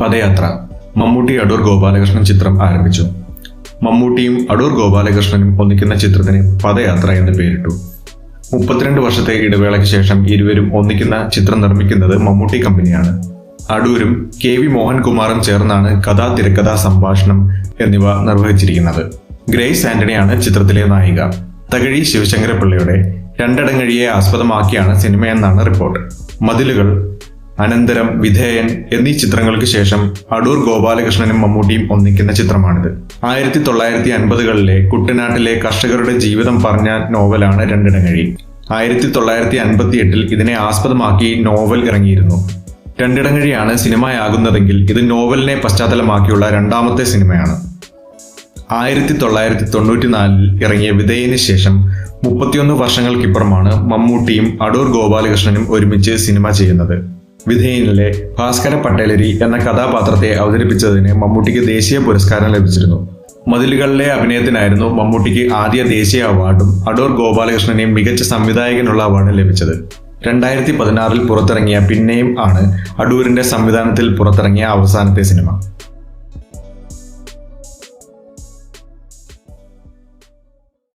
പദയാത്ര. മമ്മൂട്ടി അടൂർ ഗോപാലകൃഷ്ണൻ ചിത്രം ആരംഭിച്ചു. മമ്മൂട്ടിയും അടൂർ ഗോപാലകൃഷ്ണനും ഒന്നിക്കുന്ന ചിത്രത്തിന് പദയാത്ര എന്ന് പേരിട്ടു. 32 വർഷത്തെ ഇടവേളയ്ക്ക് ശേഷം ഇരുവരും ഒന്നിക്കുന്ന ചിത്രം നിർമ്മിക്കുന്നത് മമ്മൂട്ടി കമ്പനിയാണ്. അടൂരും KV മോഹൻകുമാറും ചേർന്നാണ് കഥ, തിരക്കഥ, സംഭാഷണം എന്നിവ നിർവഹിച്ചിരിക്കുന്നത്. ഗ്രേസ് ആന്റണിയാണ് ചിത്രത്തിലെ നായിക. തകഴി ശിവശങ്കരപിള്ളയുടെ രണ്ടടങ്ങഴിയെ ആസ്പദമാക്കിയാണ് സിനിമയെന്നാണ് റിപ്പോർട്ട്. മതിലുകൾ, അനന്തരം, വിധേയൻ എന്നീ ചിത്രങ്ങൾക്ക് ശേഷം അടൂർ ഗോപാലകൃഷ്ണനും മമ്മൂട്ടിയും ഒന്നിക്കുന്ന ചിത്രമാണിത്. 1950കളിലെ കുട്ടനാട്ടിലെ കർഷകരുടെ ജീവിതം പറഞ്ഞ നോവലാണ് രണ്ടിടങ്ങഴി. 1958 ഇതിനെ ആസ്പദമാക്കി നോവൽ ഇറങ്ങിയിരുന്നു. രണ്ടിടങ്ങഴിയാണ് സിനിമയാകുന്നതെങ്കിൽ ഇത് നോവലിനെ പശ്ചാത്തലമാക്കിയുള്ള രണ്ടാമത്തെ സിനിമയാണ്. 1994 ഇറങ്ങിയ വിധേയന് ശേഷം 31 വർഷങ്ങൾക്കിപ്പുറമാണ് മമ്മൂട്ടിയും അടൂർ ഗോപാലകൃഷ്ണനും ഒരുമിച്ച് സിനിമ ചെയ്യുന്നത്. വിധേയനിലെ ഭാസ്കര പട്ടേലരി എന്ന കഥാപാത്രത്തെ അവതരിപ്പിച്ചതിന് മമ്മൂട്ടിക്ക് ദേശീയ പുരസ്കാരം ലഭിച്ചിരുന്നു. മതിലുകളിലെ അഭിനയത്തിനായിരുന്നു മമ്മൂട്ടിക്ക് ആദ്യ ദേശീയ അവാർഡും അടൂർ ഗോപാലകൃഷ്ണനെയും മികച്ച സംവിധായകനുള്ള അവാർഡും ലഭിച്ചത്. 2016 പുറത്തിറങ്ങിയ പിന്നെയും ആണ് അടൂരിന്റെ സംവിധാനത്തിൽ പുറത്തിറങ്ങിയ അവസാനത്തെ സിനിമ.